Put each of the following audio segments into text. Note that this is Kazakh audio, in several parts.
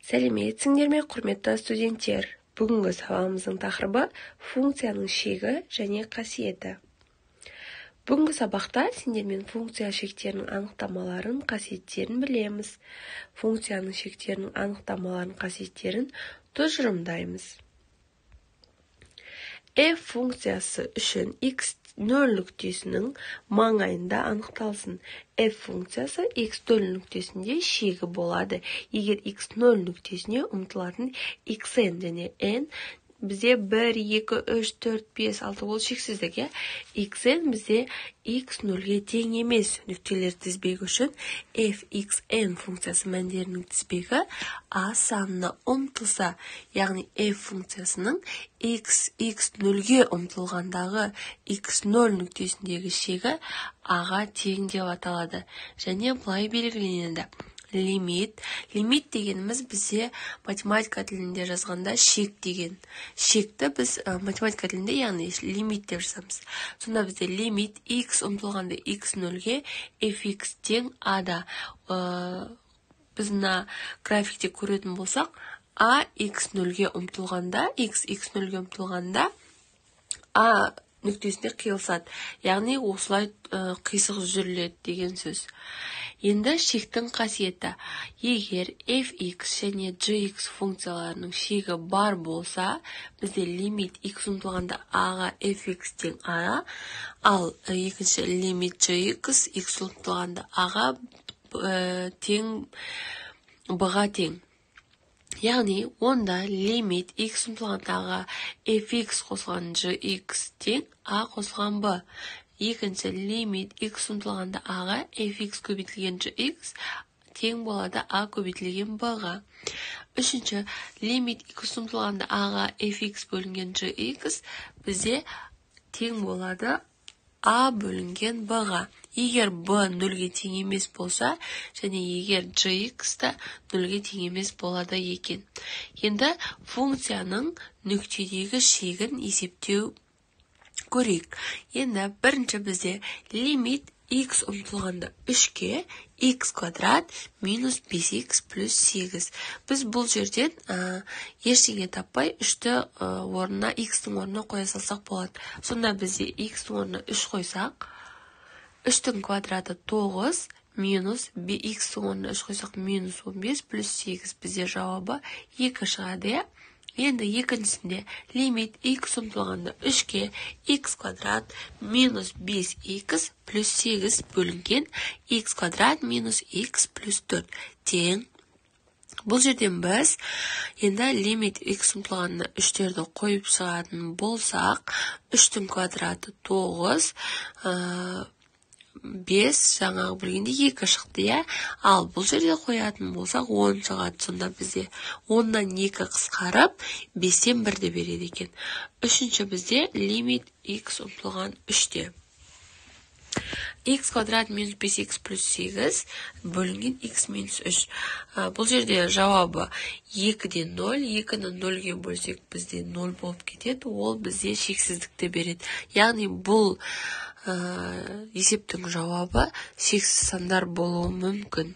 Сәлеметсіңдер ме, құрметті студенттер? Бүгінгі сабағымыздың тақырыбы функцияның шегі және қасиеті. Бүгінгі сабақта сендермен функция шектерінің анықтамаларын, қасиеттерін білеміз. Функцияның шектерінің анықтамаларын, қасиеттерін тұжырымдаймыз. F функциясы үшін x нөл нүктесінің маңайында анықталсын. F функциясы x нөл нүктесінде шегі болады. Егер x нөл нүктесіне ұмтылатын xn және n бізде 1, 2, 3, 4, 5, 6 ол шексіздік. xn бізде x нөлге тең емес. Нүктелер тізбегі үшін fxn функциясы мәндерінің тізбегі a санына ұмтылса, яғни f функциясының x нөлге ұмтылғандағы x нөл нүктесіндегі шегі a-ға тең деп аталады. Және бұлай белгіленеді. Лимит дегеніміз бізде математика тілінде жазғанда шек деген. Шекті біз математика тілінде, яғни лимит деп жазамыз. Сонда бізде лимит x ұмтылғанда x нөлге fx тең a-да. Біз мына графикте көретін болсақ, a x нөлге ұмтылғанда, x нөлге ұмтылғанда a нүктесінде қиылсады. Яғни осылай қисық жүріледі деген сөз. Енді шектің қасиеті. Егер fx және gx функцияларының шегі бар болса, бізде лимит x ұмтылғанда a-ға fx тең a, ал екінші лимит gx x ұмтылғанда a-ға тең b-ға тең. Яғни, онда лимит x ұмтылғандағы fx қосылған gx тең a қосылған b. Екінші лимит x ұмтылғанда a-ға fx көбейтілген gx тең болады a көбейтілген b-ға. Үшінші лимит x ұмтылғанда a-ға fx бөлінген gx бізде тең болады a бөлінген b-ға. Егер b нөлге тең емес болса, және егер gx та нөлге тең емес болады екен. Енді функцияның нүктедегі шегін есептеу көрейік. Енді бірінші бізде лимит x ұмтылғанда 3-ке x квадрат минус 5x плюс 8. Біз бұл жерден ештеңе таппай 3-ті орнына x-тің орнына қоя салсақ болады. Сонда бізде x-тің орнына 3 қойсақ, 3-тің квадраты 9 минус x-тің орнына 3 қойсақ минус 15 плюс 8 бізде жауабы 2 шығады. Енді екіншісінде лимит x ұмтылғанда 3-ке x квадрат минус 5x плюс 8 бөлінген x квадрат минус x плюс 4 тең. Бұл жерден біз енді лимит x ұмтылғанда 3-терді қойып шығатын болсақ, 3-тің квадраты 9, 5 жаңағы бөлгенде 2 шықты, ал бұл жерде қоятын болсақ 10 шығады. Сонда бізде 10-нан 2 қысқарып 5-тен 1-ді береді екен. Үшінші бізде лимит x ұмтылған 3-те. X квадрат минус 5x плюс 8 бөлінген x минус 3. Бұл жерде жауабы 2-ден 0, 2-ні 0-ге бөлсек бізде 0 болып кетеді, ол бізде шексіздікті береді. Яғни бұл есептің жауабы шексіз сандар болуы мүмкін.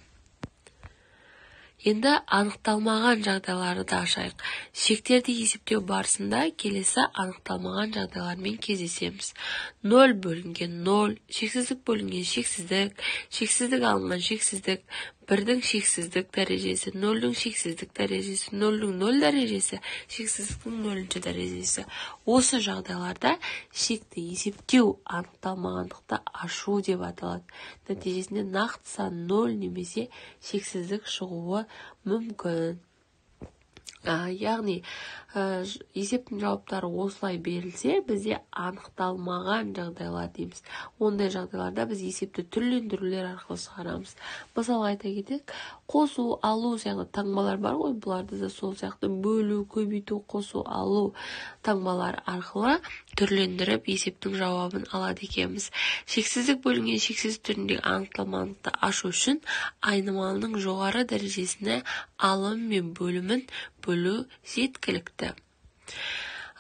Енді анықталмаған жағдайларды да ашайық. Шектерді есептеу барысында келесі анықталмаған жағдайлармен кездесеміз. 0 бөлінген 0, шексіздік бөлінген шексіздік, шексіздік алынған шексіздік, 1-дің шексіздік дәрежесі, 0-дің шексіздік дәрежесі, 0-дің 0 дәрежесі, шексіздіктің 0-ші дәрежесі. Осы жағдайларда шекті есептеу анықталмағандықты ашу деп аталады. Нәтижесінде нақты сан 0 немесе шексіздік шығуы мүмкін. Яғни, есептің жауаптары осылай берілсе, бізде анықталмаған жағдайлар дейміз. Ондай жағдайларда біз есепті түрлендірулер арқылы шығарамыз. Мысалы айта кетейік, қосу, алу сияқты таңбалар бар ғой, бұларды да сол сияқты бөлу, көбейту, қосу, алу таңбалар арқылы түрлендіріп есептің жауабын алады екенбіз. Шексіздік бөлінген шексіздік түріндегі анықталмағандықты ашу үшін айнымалының жоғары дәрежесіне алым мен бөлімін бөлу жеткілікті.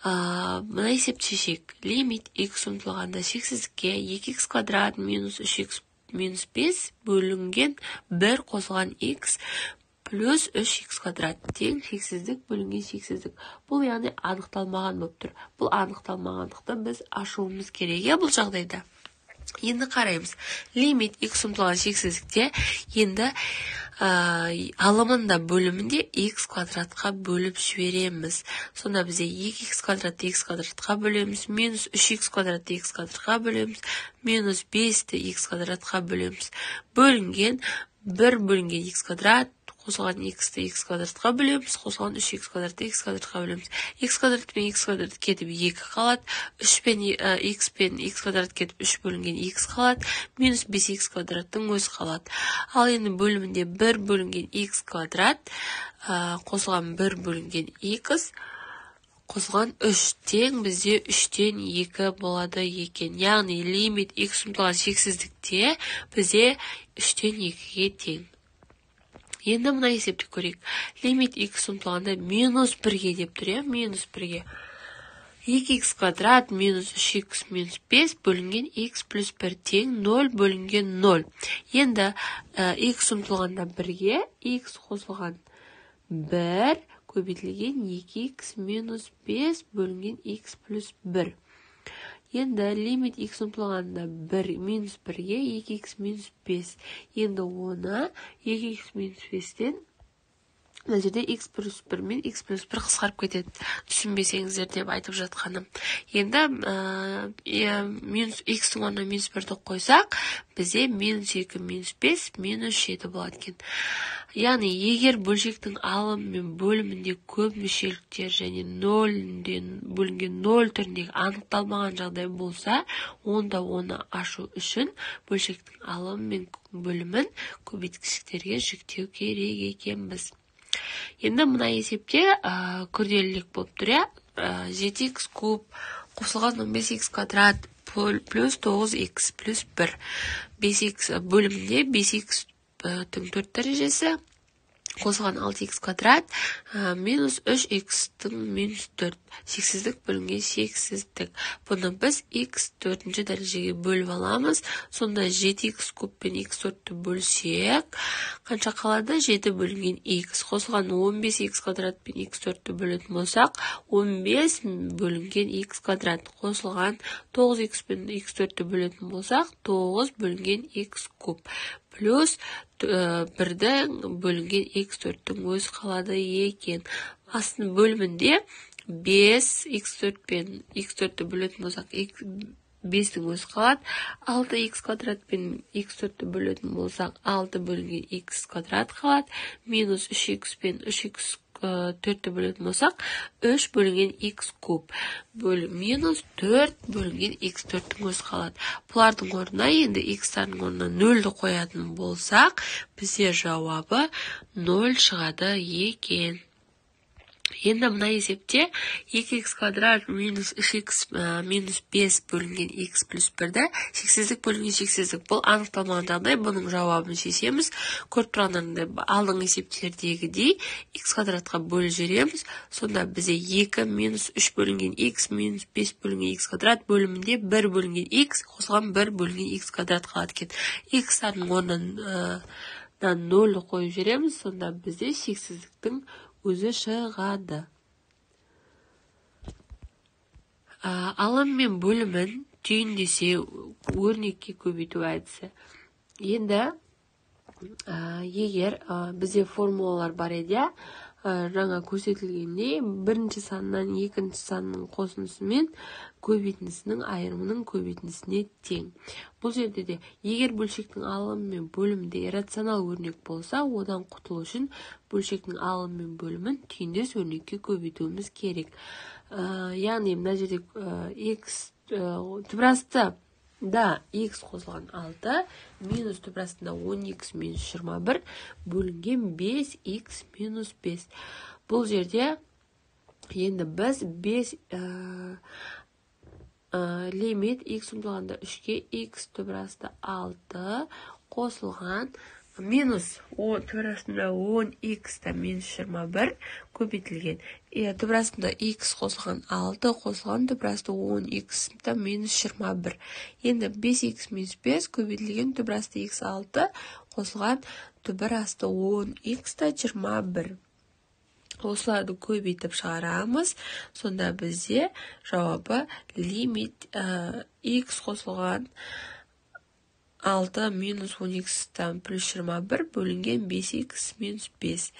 Мына есепті шешейік. Лимит x ұмтылғанда шексіздікке 2x квадрат минус 3x минус 5 бөлінген 1 қосылған x плюс 3х квадрат тең шексіздік бөлінген шексіздік. Бұл яғни анықталмаған болып тұр. Бұл анықталмағандықты біз ашуымыз керек бұл жағдайда. Енді қараймыз. Лимит x ұмтылған шексіздікте енді алымында бөлімінде x квадратқа бөліп жібереміз. Сонда бізде 2x квадратты x квадратқа бөлеміз, минус 3x квадратты x квадратқа бөлеміз, минус 5-ті x квадратқа бөлеміз. Бөлінген 1 бөлінген x квадрат, қосылған x-ті x квадратқа бөлеміз, қосылған 3x квадратты x квадратқа бөлеміз. X квадрат пен x квадрат кетіп 2 қалады, 3 пен x пен x квадрат кетіп 3 бөлінген x қалады, минус 5x квадраттың өзі қалады. Ал енді бөлімінде 1 бөлінген x квадрат, қосылған 1 бөлінген x, қосылған 3 тең бізде 3-тен 2 болады екен. Яғни лимит x ұмтылған шексіздікте бізде 3-тен 2-ге тең. Енді мұна есепті көрейік. Лимит x ұмтылғанда минус 1-ге деп тұр, минус 1-ге. 2x квадрат минус 3x минус 5 бөлінген x плюс 1 тең 0 бөлінген 0. Енді x ұмтылғанда 1-ге, x қосылған 1 көбейтілген 2x минус 5 бөлінген x плюс 1. Енді лимит x ұмтылғанда 1 минус 1-ге 2x минус 5. Енді оны 2x минус 5-тен мына жерде x плюс 1 мен x плюс 1 қысқарып кетеді. Түсінбесеңіздер деп айтып жатқаным. Енді x-тің орнына минус 1-ді қойсақ, бізде минус 2 минус 5 минус 7 болады екен. Яғни, егер бөлшектің алым мен бөлімінде көп мүшеліктер және 0-ден бөлінген 0 түріндегі анықталмаған жағдай болса, онда оны ашу үшін бөлшектің алым мен бөлімін көбейткіштерге жүктеу керек екенбіз. Енді мұна есепте күрделілік болып тұр, 7x куб қосылған 15x квадрат плюс 9x плюс 1. 5x бөлімінде 5x 4 дәрежесі қосылған 6x квадрат минус 3x-тің минус 4. Шексіздік бөлінген шексіздік. Бұны біз x 4-ші дәрежеге бөліп аламыз. Сонда 7x куб пен x4-ті бөлсек, қанша қалады? 7 бөлінген x. Қосылған 15x квадрат пен x4-ті бөлетін болсақ, 15 бөлінген x квадрат. Қосылған 9x пен x4-ті бөлетін болсақ, 9 бөлінген x куб. Плюс 1-ді бөлінген x4-тің өз қалады екен. Астын бөлімінде 5 x4 пен x4-ті бөлетін болсақ, 5-тің өз қалады. 6x квадрат пен x4-ті бөлетін болсақ, 6 бөлінген x квадрат қалады. Минус 3x пен 3x 4-ті бөлетін болсақ, 3 бөлінген x куб. Минус 4 бөлінген x4-тің өз қалады. Бұлардың орнына, енді x-тардың орнына 0-ді қоятын болсақ, бізде жауабы 0 шығады екен. Енді мұна есепте 2x квадрат минус 3x минус 5 бөлінген x плюс 1-ді шексіздік бөлінген шексіздік. Бұл анықталмаған жағдай, бұның жауабын шешеміз. Көріп тұрғандарында алдың есептелердегідей x квадратқа бөліп жібереміз. Сонда бізде 2 минус 3 бөлінген x минус 5 бөлінген x квадрат бөлімінде 1 бөлінген x қосылған 1 бөлінген x квадрат қалады екен. x-тардың орнынан 0 қойып жібереміз. Сонда бізде шексіздіктің өзі шығады. Алым мен бөлімін түйіндесе өрнекке көбейту әдісі. Енді егер бізде формулалар бар еді, жаңа көрсетілгендей бірінші саннан екінші санның қосындысы мен көбейтіндісінің айырымының көбейтіндісіне тең. Бұл жерде де егер бөлшектің алымы мен бөлімінде иррационал өрнек болса, одан құтылу үшін бөлшектің алымы мен бөлімін түйіндес өрнекке көбейтуіміз керек. Яғни мына жерде x түбірасты да x қосылған 6 минус түбірастында 10x минус 21 бөлінген 5x минус 5. Бұл жерде енді біз 5 лимит x ұмтылғанда 3-ге x түбірасты 6 қосылған минус түбірастында 10x минус 21 көбейтілген. Түбірастында x қосылған 6 қосылған түбірасты 10x минус 21. Енді 5x минус 5 көбейтілген түбірасты x 6 қосылған түбір асты 10x та 21. Осыларды көбейтіп шығарамыз. Сонда бізде жауабы лимит x қосылған 6 минус 10x плюс 21 бөлінген 5x минус 5.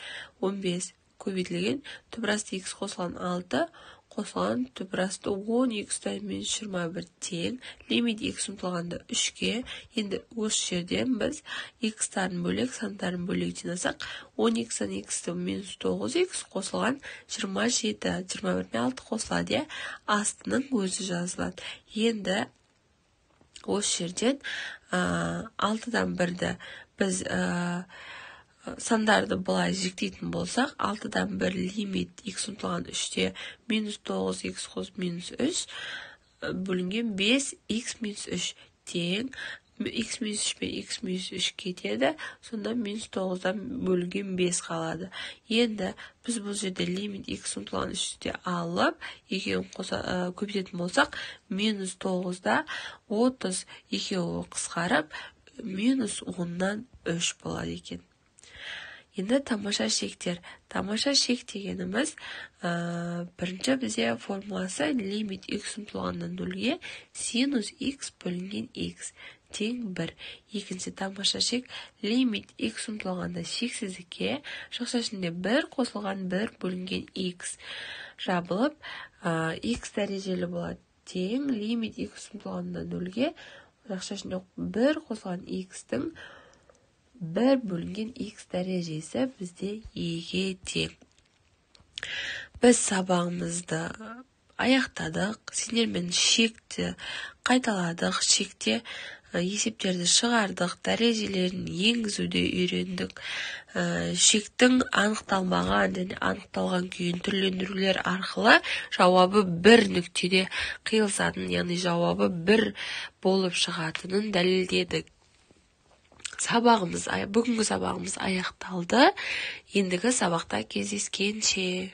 15 көбейтілген түбірасты x қосылған 6 қосылған түбірасты 10x минус 21 тең. Лимит x ұмтылғанда 3-ке. Енді осы жерден біз x-тарын бөлек, сандарын бөлек жинасақ, 10x-тан x минус 9x қосылған 27. 21-ме 6 қосылады. Астының өзі жазылады. Енді осы жерден 6-дан 1-ді біз сандарды былай жіктейтін болсақ, 6-дан 1 лимит x ұмтылған 3-те минус 9x қосып минус 3 бөлінген 5x минус 3 тең. X минус 3 пен x минус 3 кетеді. Сонда минус 9-дан бөлінген 5 қалады. Енді біз бұл жерде лимит x ұмтылған 3-те алып, екеуін көбейтетін болсақ, минус 9-да 30 екеуі қысқарып, минус 10-нан 3 болады екен. Енді тамаша шектер. Тамаша шек дегеніміз бірінші бізде формуласы лимит x ұмтылғаннан 0-ге синус x бөлінген x тең 1. Екінші тамаша шек лимит x ұмтылғанда шексіздікке жақша ішінде 1 қосылған 1 бөлінген x жабылып x дәрежелі болады тең лимит x ұмтылғанда 0-ге жақша ішінде 1 қосылған x-тің 1 бөлінген x дәрежесі бізде еге тең. Біз сабағымызды аяқтадық. Сендермен шекті қайталадық. Шекте есептерді шығардық. Дәрежелерін енгізуде үйрендік. Шектің анықталмаған және анықталған күйін түрлендірулер арқылы жауабы бір нүктеде қиылысатын, яғни жауабы бір болып шығатынын дәлелдедік. Бүгінгі сабағымыз аяқталды. Ендігі сабақта кездескенше.